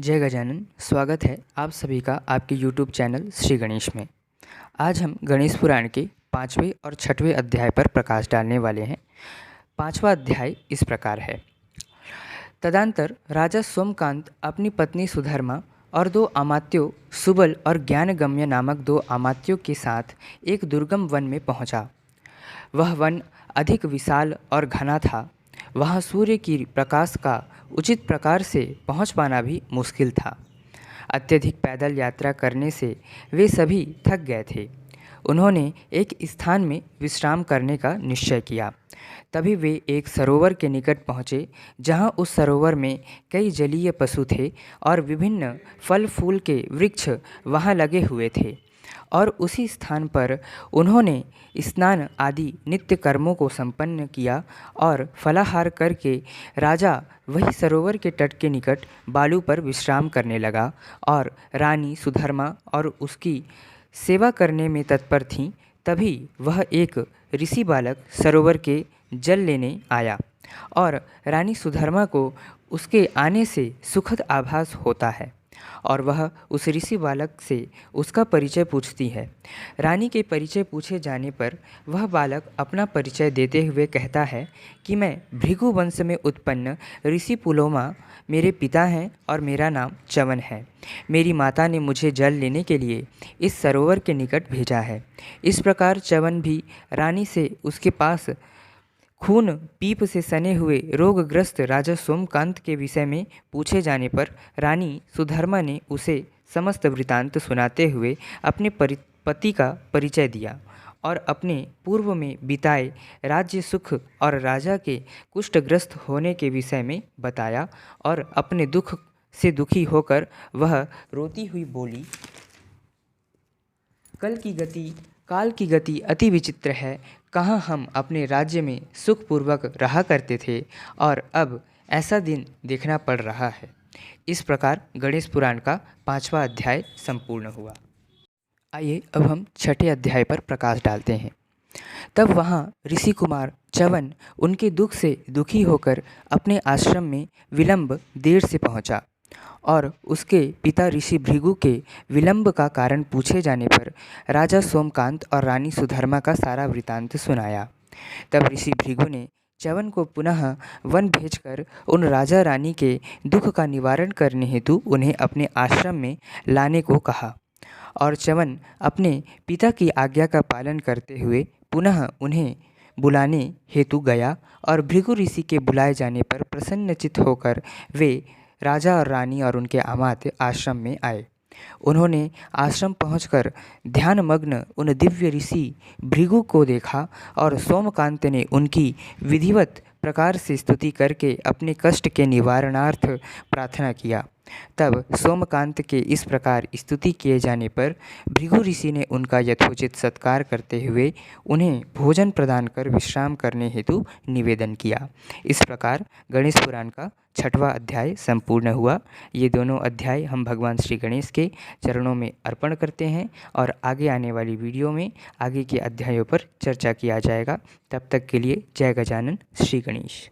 जय गजानन। स्वागत है आप सभी का आपके YouTube चैनल श्री गणेश में। आज हम गणेश पुराण के 5वें और 6वें अध्याय पर प्रकाश डालने वाले हैं। 5वां अध्याय इस प्रकार है। तदंतर राजा सोमकांत अपनी पत्नी सुधर्मा और 2 अमात्यों सुबल और ज्ञानगम्य नामक 2 अमात्यों के साथ एक दुर्गम वन में पहुंचा। वह वन अधिक विशाल और घना था। वहाँ सूर्य की प्रकाश का उचित प्रकार से पहुँच पाना भी मुश्किल था। अत्यधिक पैदल यात्रा करने से वे सभी थक गए थे। उन्होंने एक स्थान में विश्राम करने का निश्चय किया। तभी वे एक सरोवर के निकट पहुँचे, जहाँ उस सरोवर में कई जलीय पशु थे और विभिन्न फल फूल के वृक्ष वहाँ लगे हुए थे। और उसी स्थान पर उन्होंने स्नान आदि नित्य कर्मों को संपन्न किया और फलाहार करके राजा वही सरोवर के तट के निकट बालू पर विश्राम करने लगा और रानी सुधर्मा और उसकी सेवा करने में तत्पर थीं। तभी वह एक ऋषि बालक सरोवर के जल लेने आया और रानी सुधर्मा को उसके आने से सुखद आभास होता है और वह उस ऋषि बालक से उसका परिचय पूछती है। रानी के परिचय पूछे जाने पर वह बालक अपना परिचय देते हुए कहता है कि मैं भृगु वंश में उत्पन्न ऋषि पुलोमा मेरे पिता हैं और मेरा नाम च्यवन है। मेरी माता ने मुझे जल लेने के लिए इस सरोवर के निकट भेजा है। इस प्रकार च्यवन भी रानी से उसके पास खून पीप से सने हुए रोगग्रस्त राजा सोमकांत के विषय में पूछे जाने पर रानी सुधर्मा ने उसे समस्त वृतांत सुनाते हुए अपने पति का परिचय दिया और अपने पूर्व में बिताए राज्य सुख और राजा के कुष्ठग्रस्त होने के विषय में बताया। और अपने दुख से दुखी होकर वह रोती हुई बोली, काल की गति अति विचित्र है। कहाँ हम अपने राज्य में सुखपूर्वक रहा करते थे और अब ऐसा दिन देखना पड़ रहा है। इस प्रकार गणेश पुराण का 5वां अध्याय संपूर्ण हुआ। आइए अब हम 6ठे अध्याय पर प्रकाश डालते हैं। तब वहाँ ऋषि कुमार च्यवन उनके दुख से दुखी होकर अपने आश्रम में विलंब देर से पहुँचा और उसके पिता ऋषि भृगु के विलंब का कारण पूछे जाने पर राजा सोमकांत और रानी सुधर्मा का सारा वृतांत सुनाया। तब ऋषि भृगु ने च्यवन को पुनः वन भेजकर उन राजा रानी के दुख का निवारण करने हेतु उन्हें अपने आश्रम में लाने को कहा और च्यवन अपने पिता की आज्ञा का पालन करते हुए पुनः उन्हें बुलाने हेतु गया और भृगु ऋषि के बुलाए जाने पर प्रसन्नचित्त होकर वे राजा और रानी और उनके अमात्य आश्रम में आए। उन्होंने आश्रम पहुंचकर ध्यानमग्न उन दिव्य ऋषि भृगु को देखा और सोमकांत ने उनकी विधिवत प्रकार से स्तुति करके अपने कष्ट के निवारणार्थ प्रार्थना किया। तब सोमकांत के इस प्रकार स्तुति किए जाने पर भृगु ऋषि ने उनका यथोचित सत्कार करते हुए उन्हें भोजन प्रदान कर विश्राम करने हेतु निवेदन किया। इस प्रकार गणेश पुराण का 6वां अध्याय संपूर्ण हुआ। ये दोनों अध्याय हम भगवान श्री गणेश के चरणों में अर्पण करते हैं और आगे आने वाली वीडियो में आगे के अध्यायों पर चर्चा किया जाएगा। तब तक के लिए जय गजानन, श्री गणेश।